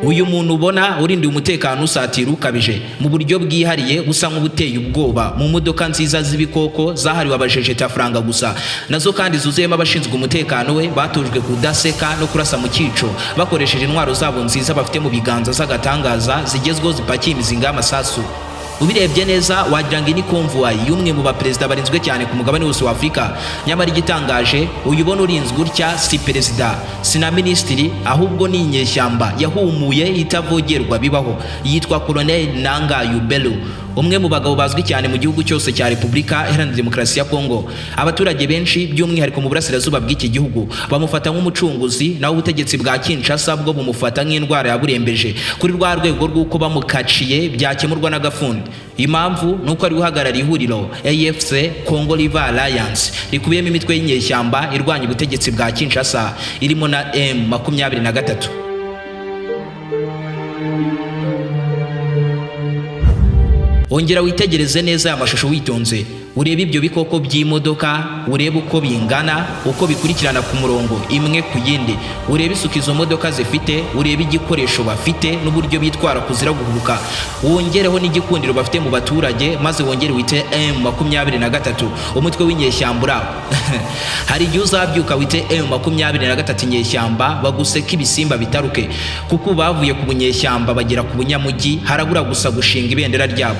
uyu muntu ubona urindiye umutekano usatira ukabije mu buryo bwihariye busa nk'ubuteye ubwoba mu modoka nziza z'ibikoko zahariwe abajejeta franga gusa, nazo kandi zuzuyemo abashinzwe umutekano we batojwe kudaseka no kurasa mu cyico bakoresheje intwaro zabo nziza bafite mu biganza z'agatangaza zigezweho zipakiye imizinga y'amasasu. Ubirebye neza wagira ngo ni convoy y'umwe mu baperezida barinzwe cyane ku mugabane wose wa Afurika, nyamara igitangaje uyubona urinzwe gutya si perezida si na minisitiri, ahubwo ni inyeshyamba yahumuye itavogerwa bibaho, yitwa Colonel Nangaa Bello, umwe mu bagabo bazwi cyane mu gihugu cyose cya Repubulika Iharanira Demokarasi ya Kongo. Abaturage benshi by'umwihariko mu burasirazuba bw'iki gihugu bamufata nk'umucunguzi, naho ubutegetsi bwa Kinshasa bwo bumufata nk'indwara yaburembeje kuri rwa rwego rw'uko bamukaciye byakemurwa n'agafundi. Impamvu nuko ari guhagarara ihuriro AFC Congo River Alliance rikubiyemo imitwe y'inyeshyamba irwanya ubutegetsi bwa Kinshasa irimo na M23. Ongera witegereze neza aya mashusho witonze, urebe ibyo bikoko by'imodoka, urebe uko bingana, uko bikurikirana ku murongo imwe ku yindi, urebe isuku izo modoka zifite, urebe igikoresho bafite n'uburyo bitwara kuzira guhubuka, wongereho n'igikundiro bafite mu baturage, maze wongere wite M23 umutwe w'inyeshyamba. Hari igihe uzabyuka wite M23 inyeshyamba baguseka ibisimba bitaruke, kuko bavuye ku bunyeshyamba bagera ku bunyamujyi, harabura gusa gushinga ibendera ryabo.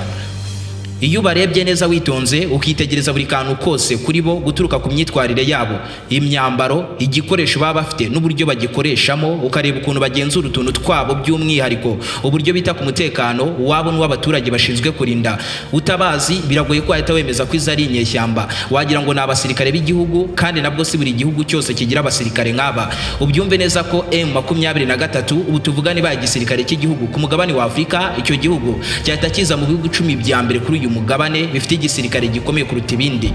Iyo ubarebye neza witonze ukitegereza buri kantu kose kuri bo, guturuka ku myitwarire yabo, imyambaro, igikoresho baba bafite n'uburyo bagikoreshamo, ukareba ukuntu bagenzura utuntu twabo by'umwihariko, uburyo bita ku mutekano wabo n'uw'abaturage bashinzwe kurinda, utabazi biragoye ko wahita wemeza ko izo ari inyeshyamba, wagira ngo ni abasirikare b'igihugu, kandi nabwo si buri gihugu cyose kigira abasirikare nk'aba. Ubyumve neza ko M23 ubu tuvuga niba igisirikare cy'igihugu ku mugabane wa Afurika, icyo gihugu cyahita kiza mu bihugu 10 bya mbere kuri uyu mugabane bifite igisirikare gikomeye kuruta ibindi.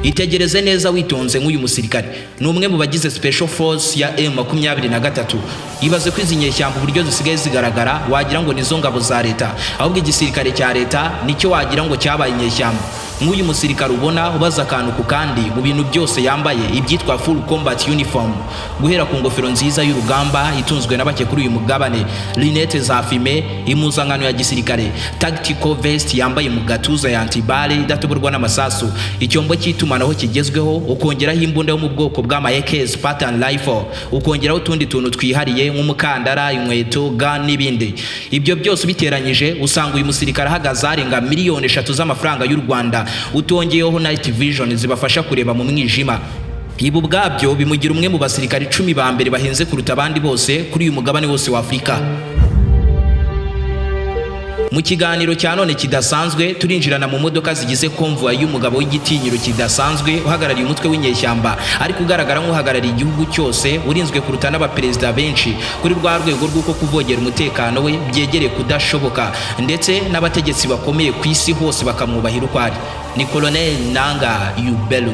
Itegereze neza witonze nk'uyu musirikare ni umwe mu bagize special force ya M23. Ibaze ko izi nyeshyamba uburyo zisigaye zigaragara wagira ngo nizo ngabo za leta, ahubwo igisirikare cya leta nicyo wagira ngo cyabaye inyeshyamba. Nk'uyu musirikare ubona ubaza akantu ku kandi mu bintu byose yambaye, ibyitwa full combat uniform, guhera ku ngofero nziza y'urugamba itunzwe na bake kuri uyu mugabane, linete za fime, impuzankano ya gisirikare, tactical vest yambaye mu gatuza ya antibale idatoborwa n'amasasu, icyombo cy'itumanaho kigezweho, ukongeraho imbunda yo mu bwoko bw'ama AKs pattern rifle, ukongeraho utundi tuntu twihariye nk'umukandara, inkweto, gun n'ibindi. Ibyo byose biteranyije usanga uyu musirikare ahagaze arenga miliyoni 3 z'amafaranga y'u Rwanda, utongeyeho night vision zibafasha kureba mu mwijima. Ibi ubwabyo bimugira umwe mu basirikare 10 ba mbere bahenze kuruta abandi bose kuri uyu mugabane wose wa Afurika. Mu kiganiro cya none kidasanzwe turinjirana mu modoka zigize convoy y'umugabo w'igitinyiro kidasanzwe uhagarariye umutwe w'inyeshyamba, ariko ugaragara nk'uhagarariye igihugu cyose, urinzwe kuruta n'abaperezida benshi kuri rwa rwego rw'uko kuvogera umutekano we byegereye kudashoboka, ndetse n'abategetsi bakomeye ku isi hose bakamwubahira uko ari. Ni Colonel Nangaa Bello.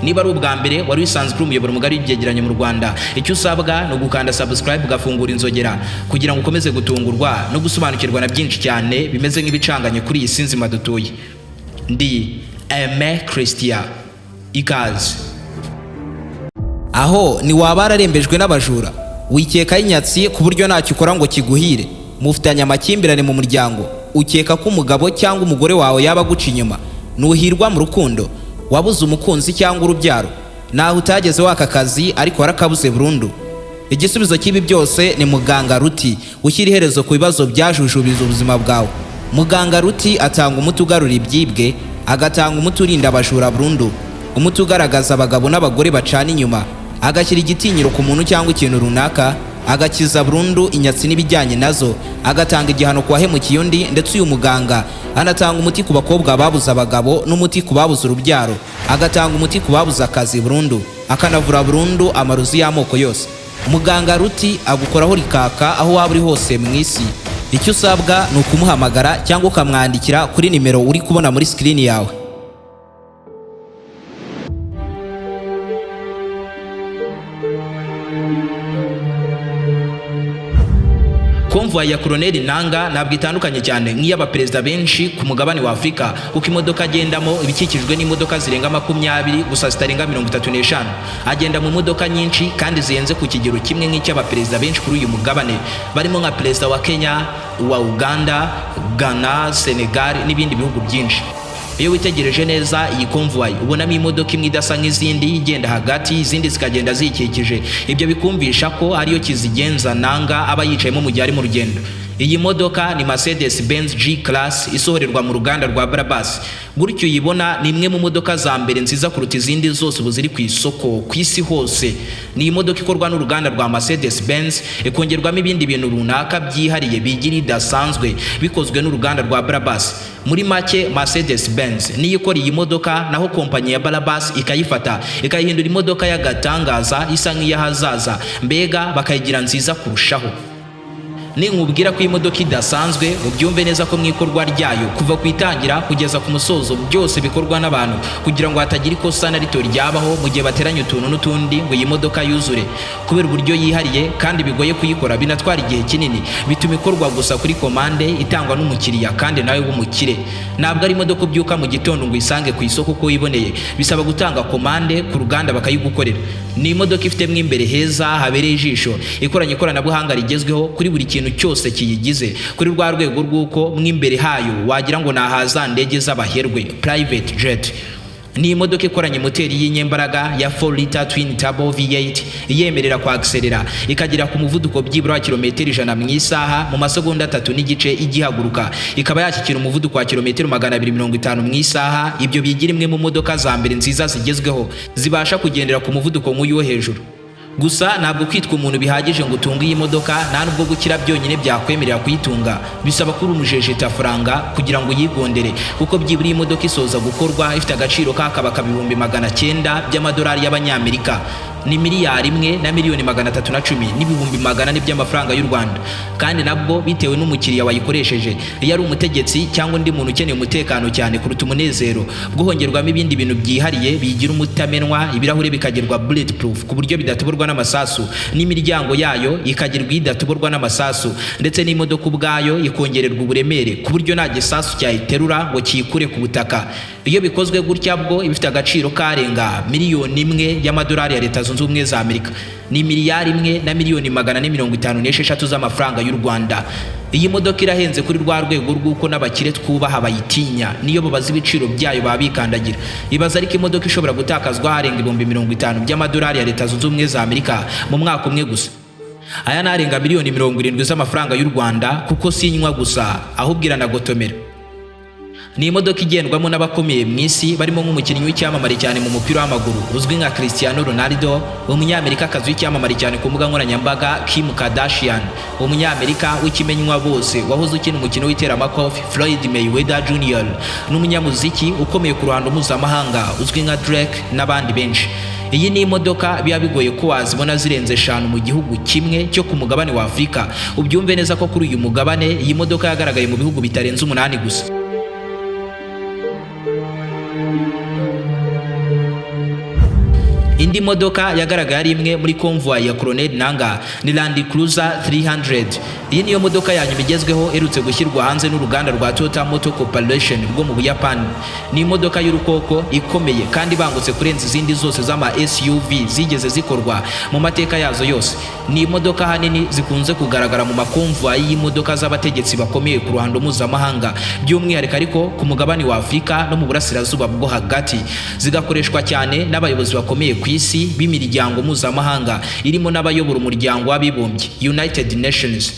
Niba ari ubwa mbere wari wisanzwe kuri umuyoboro mugari w'ibyegeranyo mu Rwanda, icyo usabwa no gukanda subscribe ugafungura inzogera kugira ngo ukomeze gutungurwa no gusobanukirwa na byinshi cyane bimeze nk'ibicanganye kuri iyi si nzima dutuye. Ndi Aime Christian, ikaze. Aho ni waba ararembejwe n'abajura, wikeka inyatsi ku buryo ntacyo ukora ngo kiguhire, mufitanye amakimbirane mu muryango, ukeka ko umugabo cyangwa umugore wawe yaba guca inyuma, nuhirwa mu rukundo, wabuze umukunzi cyangwa urubyaro, naho utageze waka kazi ariko warakabuze burundu. Igisubizo cy'ibi byose ni Muganga Ruti, ushyira iherezo ku bibazo byajujubije ubuzima bwawe. Muganga Ruti atanga umuti ugarura ibyibwe, agatanga umuti urinda abajura burundu, umuti ugaragaza abagabo n'abagore bacana inyuma, agashyira igitinyiro ku muntu cyangwa ikintu runaka, agakiza burundu inyatsi n'ibijyanye nazo, agatanga igihano ku wahemukiye undi, ndetse uyu muganga anatanga umuti ku bakobwa babuze abagabo n'umuti ku babuze urubyaro, agatanga umuti ku babuze akazi burundu, akanavura burundu amarozi y'amoko yose. Muganga Ruti agukoraho rikaka aho waba uri hose mu isi. Icyo usabwa ni ukumuhamagara cyangwa ukamwandikira kuri nimero uri kubona muri screen yawe. Convoy ya Colonel Nanga ntabwo itandukanye cyane nk'iy'abaperezida benshi ku mugabane wa Afurika, kuko imodoka agendamo ibikikijwe n'imodoka zirenga 20 gusa zitarenga 35. Agenda mu modoka nyinshi kandi zihenze ku kigero kimwe nk'icy'abaperezida benshi kuri uyu mugabane, barimo nka perezida wa Kenya, wa Uganda, Ghana, Senegal n'ibindi bihugu byinshi. Iyo witegereje neza iyi convoy ubonamo imodoka imwe idasa nk'izindi igenda hagati, izindi zikagenda zikikije. Ibyo bikumvisha ko ariyo kizigenza Nanga aba yicayemo mu gihe ari mu rugendo. Iyi modoka ni Mercedes Benz G-Class isohorerwa mu ruganda rwa Brabus. Gutyo uyibona ni imwe mu modoka za mbere nziza kuruta izindi zose ubu ziri ku isoko ku isi hose. Ni imodoka ikorwa n'uruganda rwa Mercedes Benz, ikongerwamo ibindi bintu runaka byihariye bigira idasanzwe bikozwe n'uruganda rwa Brabus. Muri make Mercedes Benz niyo ikora iyi modoka, naho kompanyi ya Brabus ikayifata ikayihindura imodoka y'agatangaza isa nk'iyahazaza, mbega bakayigira nziza kurushaho. Ninkubwira ko imodoka idasanzwe ubyumve neza ko mwikorwa ryayo kuva ku itangira kugeza ku musozo byose bikorwa n'abantu kugira ngo hatagira ikosa na rito ryabaho mu gihe bateranye utuntu n'utundi ngo iyi modoka yuzure. Kubera uburyo yihariye kandi bigoye kuyikora, binatwara igihe kinini, bituma ikorwa gusa kuri komande itangwa n'umukiriya kandi nawe w'umukire. Ntabwo ari imodoka ubyuka mu gitondo ngo isange ku isoko uko iboneye, bisaba gutanga komande ku ruganda bakayigukorera. Ni imodoka ifite mo imbere heza habereye ijisho, ikoranye ikoranabuhanga rigezweho kuri buri kintu cyose kiyigize, kuri rwa rwego rw'uko mwimbere hayo wagira ngo nahaza ndege z'abaherwe, private jet. Ni imodoka ikoranye moteri y'inyembaraga ya 4 liter twin turbo V8 iyemerera kwa accelera ikagira ku muvuduko byibura kilometero 100 mu isaha mu masegonda 3 n'igice igihaguruka, ikaba yakikira umuvuduko wa kilometero 250 mu isaha. Ibyo bigira imwe mu modoka za mbere nziza zigezweho zibasha kugendera ku muvuduko nk'uyu wo hejuru. Gusa ntabwo kwitwa umuntu bihagije ngo utunge iyi modoka, nta nubwo gukira byonyine byakwemerera kuyitunga, bisaba kuri umujejeta faranga kugira ngo uyigondere, kuko byibura iyi modoka isoza gukorwa ifite agaciro kakabaka 900 by'amadolari y'abanyamerika, ni miliyari 1,310,000 n'ibihumbi 400 by'amafaranga y'u Rwanda, kandi nabwo bitewe n'umukiriya wayikoresheje. Iyo ari umutegetsi cyangwa undi muntu ukeneye umutekano cyane kuruta umunezero, guhongerwamo ibindi bintu byihariye bigira umutamenwa, ibirahure bikagerwa bulletproof ku buryo bidatuburwa n'amasasu, n'imiryango yayo ikagirwa idatuburwa n'amasasu, ndetse n'imodoka ubwayo ikongererwa uburemere ku buryo nta gisasu cyayiterura ngo kiyikure ku butaka. Iyo bikozwe gutya bwo ibifite agaciro karenga miliyoni 1 y'amadolari ya Leta Zunze Ubumwe za Amerika, ni miliyari 1,456,000 z'amafaranga y'u Rwanda. Iyi modoka irahenze kuri rwa rwego rw'uko n'abakire twubaha bayitinya, niyo babaza ibiciro byayo babikandagira. Ibaza ariko imodoka ishobora gutakazwa harenga 50,000 by'amadolari ya Leta Zunze Ubumwe za Amerika mu mwaka umwe gusa. Aya narenga miliyoni 70 z'amafaranga y'u Rwanda, kuko sinywa gusa ahubwo iranagotomera. Ni imodoka igendwamo n'abakomeye mu isi, barimo nk'umukinnyi w'icyamamare cyane mu mupira w'amaguru uzwi nka Cristiano Ronaldo, umunyamerika kazi w'icyamamare cyane ku mbuga nkoranyambaga Kim Kardashian, umunyamerika w'ikimenywa bose wahoze ukina umukino w'iteramakofi Floyd Mayweather Jr, n'umunyamuziki ukomeye ku ruhando mpuzamahanga uzwi nka Drake n'abandi benshi. Iyi ni imodoka biba bigoye ko wazibona zirenze 5 mu gihugu kimwe cyo ku mugabane wa Afurika. Ubyumve neza ko kuri uyu mugabane iyi modoka yagaragaye mu bihugu bitarenze 8 gusa. Indi modoka yagaragaye ari imwe muri convoy ya Colonel Nanga ni Land Cruiser 300. Iyi niyo modoka yanyuma igezweho erutse gushyirwa hanze n'uruganda rwa Toyota Motor Corporation rwo mu Buyapani. Ni imodoka y'urukoko ikomeye kandi bangutse kurenza izindi zose z'ama SUV zigeze zikorwa mu mateka yazo yose. Ni imodoka hanini zikunze kugaragara mu makonvoy y'imodoka z'abategetsi bakomeye ku ruhando mpuzamahanga, by'umwihariko ariko ku mugabane wa Afurika no mu burasirazuba bwo hagati. Zigakoreshwa cyane n'abayobozi bakomeye ku isi b'imiryango mpuzamahanga irimo n'abayobora umuryango w'abibumbye United Nations.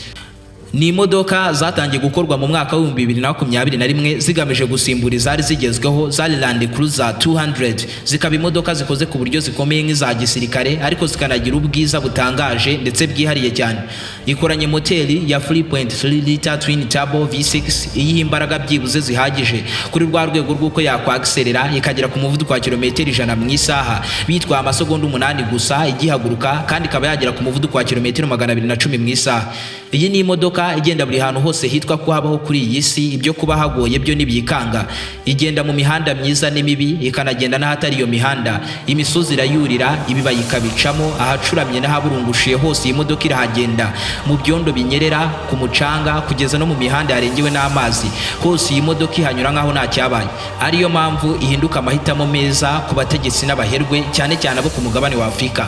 Ni imodoka zatangiye gukorwa mu mwaka wa 2021 zigamije gusimbura izari zigezweho za Land Cruiser 200, zikaba imodoka zikoze ku buryo zikomeye nk'iza gisirikare ariko zikanagira ubwiza butangaje ndetse bwihariye cyane. Ikoranye moteri ya 3.3 liter twin turbo V6 iyiha imbaraga byibuze zihagije kuri rwa rwego rw'uko yakwa accelera ikagera ku muvuduko wa kilometero 100 mu isaha bitwa amasegonda 8 gusa igihaguruka, kandi ikaba yagera ku muvuduko wa kilometero 210 mu isaha. Iyi ni imodoka igenda buri hantu hose hitwa ko habaho kuri iyi si, ibyo kuba hagoye byo nibyikanga. Igenda mu mihanda myiza n'imibi, ikanagenda n'ahatari iyo mihanda. Imisozi irayurira, ibibaya ikabicamo, ahacuramye n'ahaburungushiye hose iyi modoka irahagenda. Mu byondo binyerera, ku mucanga, kugeza no mu mihanda yarengewe n'amazi, hose iyi modoka ihanyura nk'aho nta cyabaye. Ariyo mpamvu ihinduka amahitamo meza ku bategetsi n'abaherwe, cyane cyane abo ku mugabane wa Afurika.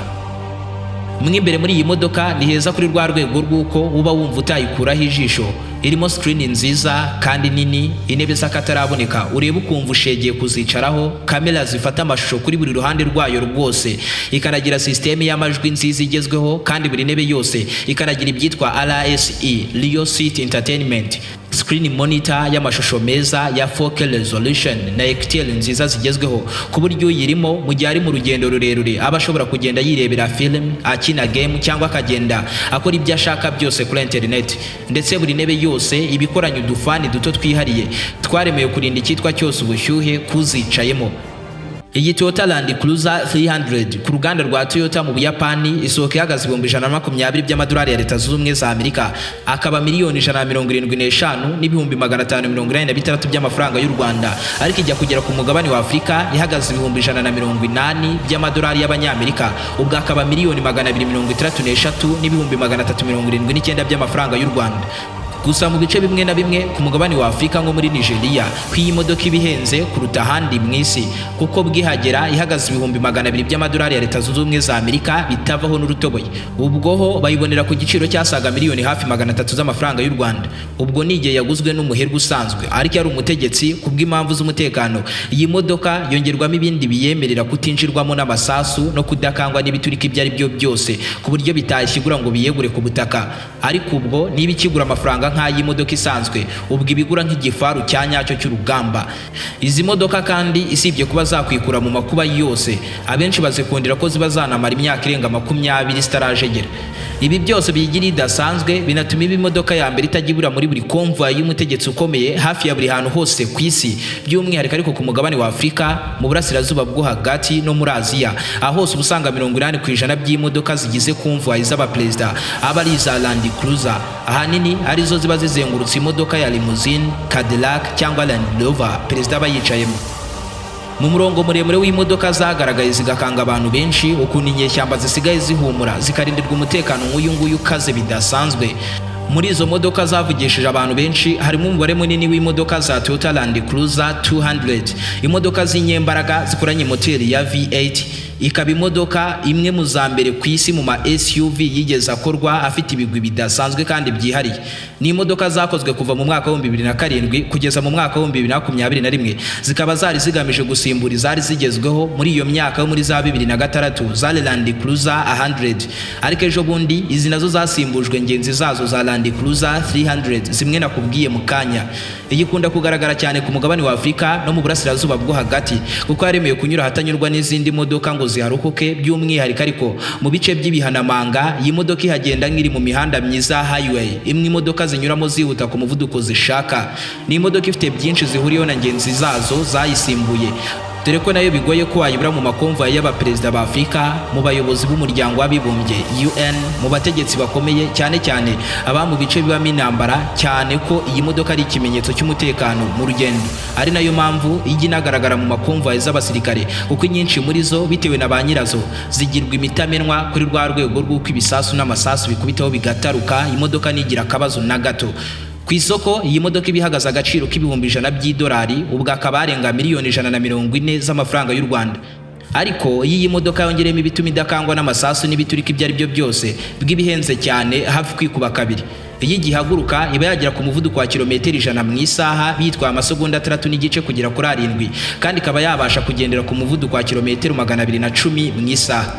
Mwimbere muri iyi modoka ni heza kuri rwa rwego rw'uko uba wumva utayikuraho ijisho. Irimo screen nziza kandi nini, intebe z'akataraboneka ureba ukumva ushegeye kuzicaraho, kamera zifata amashusho kuri buri ruhande rwayo rwose, ikanagira systeme y'amajwi nziza igezweho, kandi buri ntebe yose ikanagira ibyitwa RSE, Real Seat Entertainment, screen monitor y'amashusho meza ya 4K resolution na ectl nziza zigezweho, ku buryo uyirimo mu gihe ari mu rugendo rurerure aba ashobora kugenda yirebera film, akina game, cyangwa akagenda akora ibyo ashaka byose kuri internet. Ndetse buri ntebe yose ibikoranye udufani duto twihariye twaremewe kurinda icyitwa cyose ubushyuhe kuzicayemo. Iyi Toyota Land Cruiser 300 ku ruganda rwa Toyota mu Buyapani isohoka ihagaze $120,000 by'amadolari ya Leta Zunze Ubumwe za Amerika, akaba $175,586 by'amafaranga y'u Rwanda, ariko ijya kugera ku mugabane wa Afurika ihagaze $180,000 by'amadolari y'Abanyamerika, ubwo akaba $233,379 by'amafaranga y'u Rwanda. Gusa mu bice bimwe na bimwe ku mugabane wa Afurika nko muri Nigeria, ko iyi modoka ibihenze kuruta ahandi mu isi, kuko bwihagera ihagaze $200,000 by'amadolari ya Leta Zunze Ubumwe za Amerika bitavaho n'urutoboye. Ubwo ho bayibonera ku giciro cyasaga miliyoni hafi 300 z'amafaranga y'u Rwanda. Ubwo n'igihe yaguzwe n'umuherwe usanzwe, ariko yari umutegetsi kubw'impamvu z'umutekano. Iyi modoka yongerwamo ibindi biyemerera kutinjirwamo n'amasasu no kudakangwa n'ibiturika ibyo ari byo byose, ku buryo bitashyigura ngo biyegure ku butaka. Ariko ubwo niba ikigura amafaranga nk'ayi modoka isanzwe, ubwo ibigura nk'igifaru cya nyacyo cy'urugamba. Izi modoka kandi isibye kuba zakwikura mu makuba yose, abenshi bazikundira ko ziba zanamara imyaka irenga 20 zitarajegera. Ibi byose bigira idasanzwe binatuma ibi modoka ya mbere itagibura muri buri convoy y'umutegetsi ukomeye hafi ya buri hantu hose ku isi, by'umwihariko ariko ku mugabane wa Afurika, mu burasirazuba bwo hagati no muri Aziya, aho hose ubusanga 80% by'imodoka zigize convoy z'abaperezida aba ari za Land Cruiser, ahanini arizo ziba zizengurutse imodoka ya limousine, Cadillac cyangwa Land Rover perezida aba yicayemo. Mu murongo muremure w'imodoka zagaragaye zigakanga abantu benshi, ukuntu inyeshyamba zisigaye zihumura zikarindirwa umutekano nk'uyu nguyu ukaze bidasanzwe. Muri izo modoka zavugishije abantu benshi harimo umubare munini w'imodoka za Toyota Land Cruiser 200, imodoka z'inyembaraga zikoranye moteri ya V8, ikaba imodoka imwe mu za mbere ku isi mu ma SUV yigeze akorwa afite ibigwi bidasanzwe kandi byihariye. Ni imodoka zakozwe kuva mu mwaka wa 2007 kugeza mu mwaka wa 2021, zikaba zari zigamije gusimbura izari zigezweho muri iyo myaka yo muri za 2006 za Land Cruiser 100, ariko ejo bundi izi nazo zasimbujwe ngenzi zazo za Land Cruiser 300 zimwe nakubwiye mu kanya. Igikunda kugaragara cyane ku mugabane wa Afurika no mu burasirazuba bwo hagati, kuko yaremewe kunyura hatanyurwa n'izindi modoka ngo ziharukuke, by'umwihariko ariko mu bice by'ibihanamanga iyi modoka ihagenda nk'iri mu mihanda myiza highway, imwe imodoka zinyuramo zihuta ku muvuduko zishaka. Ni imodoka ifite byinshi zihuriyeho na ngenzi zazo zayisimbuye, dore ko nayo bigoye ko wayibura mu makonvoy y'abaperezida ba Afurika, mu bayobozi b'umuryango w'abibumbye UN, mu bategetsi bakomeye, cyane cyane aba mu bice bibamo intambara, cyane ko iyi modoka ari ikimenyetso cy'umutekano mu rugendo. Ari nayo mpamvu ijya inagaragara mu makonvoy z'abasirikare, kuko inyinshi muri zo bitewe na ba nyirazo zigirwa imitamenwa kuri rwa rwego rw'uko ibisasu n'amasasu bikubitaho bigataruka, imodoka nigira akabazo na gato. Ku isoko iyi modoka ibihagaze agaciro $100,000 by'idolari, ubwo akaba arenga $140 z'amafaranga y'u Rwanda. Ariko iyi modoka yongeremo ibituma idakangwa n'amasasu n'ibiturika ibyo ari byo byose, bw'ibihenze cyane hafi kwikuba kabiri. Iyi gihaguruka iba yagera ku muvuduko wa kilometero 100 mu isaha bitwaye amasegonda 3 kugera kuri 7, kandi ikaba yabasha kugendera ku muvuduko wa kilometero 210 mu isaha.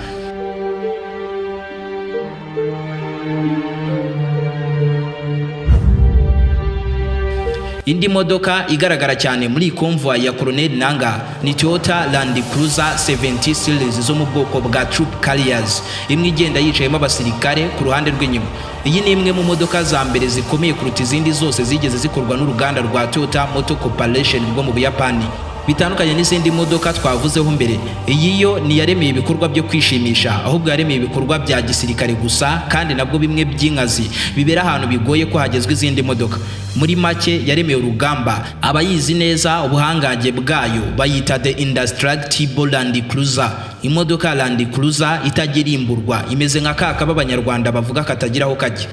Indi modoka igaragara cyane muri convoy ya Colonel Nanga ni Toyota Land Cruiser 70 series zo mu bwoko bwa Troop Carriers, imwe igenda yicayemo abasirikare ku ruhande rw'inyuma. Iyi ni imwe mu modoka za mbere zikomeye kuruta izindi zose zigeze zikorwa n'uruganda rwa Toyota Motor Corporation rwo mu Buyapani. bitandukanye n'izindi modoka twavuzeho mbere. Iyi yo ntiyaremeye ibikorwa byo kwishimisha, ahubwo yaremeye ibikorwa bya gisirikare gusa, kandi nabwo bimwe by'inkazi bibera ahantu bigoye ko hagezwa izindi modoka. Muri make yaremeye urugamba. Abayizi neza ubuhangange bwayo bayita the indestructible Land Cruiser. Imodoka Land Cruiser itagira imburwa, imeze nka kaka b'Abanyarwanda bavuga katagira aho kajya.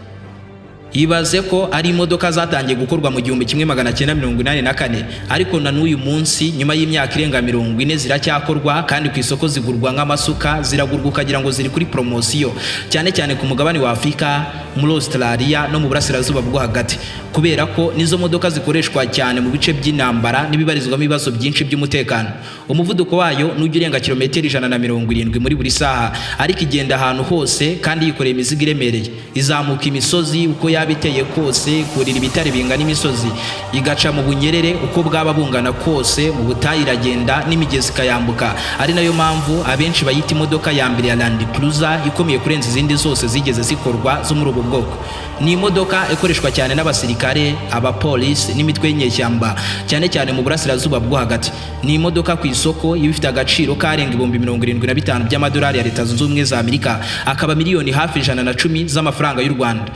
Ibaze ko ari imodoka zatangiye gukorwa mu 1984, ariko na n'uyu munsi nyuma y'imyaka irenga 40 ziracyakorwa, kandi ku isoko zigurwa nk'amasuka, ziragurwa ukagira ngo ziri kuri promosiyo, cyane cyane ku mugabane wa Afurika, muri Australia no mu burasirazuba bwo hagati, kubera ko nizo modoka zikoreshwa cyane mu bice by'intambara n'ibibarizwamo ibibazo byinshi by'umutekano. Umuvuduko wayo n'ujya urenga kilometero 170 muri buri saha, ariko igenda ahantu hose kandi yikoreye imizigo iremereye. Izamuka imisozi uko biteye kose, kurira ibitare bingana imisozi, igaca mu bunyerere uko bwaba bungana kose, mu butayu iragenda n'imigezi ikayambuka. Ari nayo mpamvu abenshi bayita imodoka ya mbere ya Land Cruiser ikomeye kurenza izindi zose zigeze zikorwa zo muri ubu bwoko. Ni imodoka ikoreshwa cyane n'abasirikare, abapolisi n'imitwe y'inyeshyamba, cyane cyane mu burasirazuba bwo hagati. Ni imodoka ku isoko ibifite agaciro karenga 75,000 by'amadolari ya Leta Zunze Ubumwe za Amerika, akaba miliyoni hafi 110 z'amafaranga y'u Rwanda.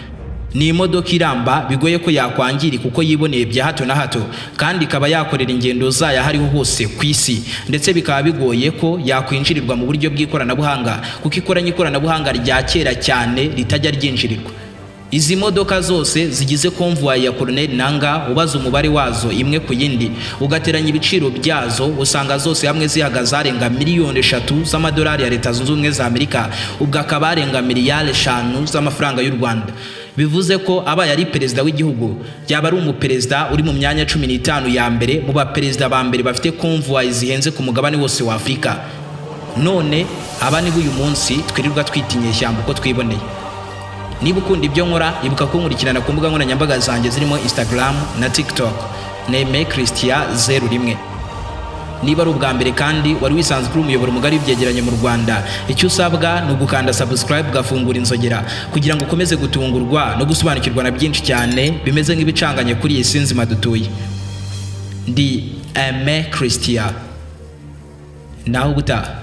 Ni imodoka iramba, bigoye ko yakwangirika kuko yiboneye bya hato na hato, kandi ikaba yakorera ingendo zayo hariho hose ku isi, ndetse bikaba bigoye ko yakwinjirirwa mu buryo bw'ikoranabuhanga, kuko ikoranye ikoranabuhanga rya kera cyane ritajya ryinjirirwa. Izi modoka zose zigize convoy ya Colonel Nanga, ubaza umubare wazo imwe ku yindi, ugateranya ibiciro byazo, usanga zose hamwe zihagaze arenga miliyoni 3 z'amadolari ya Leta Zunze Ubumwe za Amerika, ubwo akaba arenga miliyari 5 z'amafaranga y'u Rwanda. Bivuze ko abaye ari perezida w'igihugu, yaba ari umuperezida uri mu myanya 15 ya mbere mu baperezida ba mbere bafite convoy zihenze ku mugabane wose wa Afurika. None aba ni uyu munsi twirirwa twitinye ishyamba uko twiboneye. Niba ukunda ibyo nkora, ibuka kunkurikirana ku mbuga nkoranyambaga zanjye zirimo Instagram na TikTok, Neme Christian 01. Niba ari ubwa mbere kandi wari wisanzwe kuri umuyoboro mugari w'ibyegeranyo mu Rwanda, icyo usabwa ni ugukanda subscribe, ugafungura inzogera kugira ngo ukomeze gutungurwa no gusobanukirwa na byinshi cyane bimeze nk'ibicanganye kuri iyi si nzima dutuye. Ndi Neme Christian. Naho gutaha.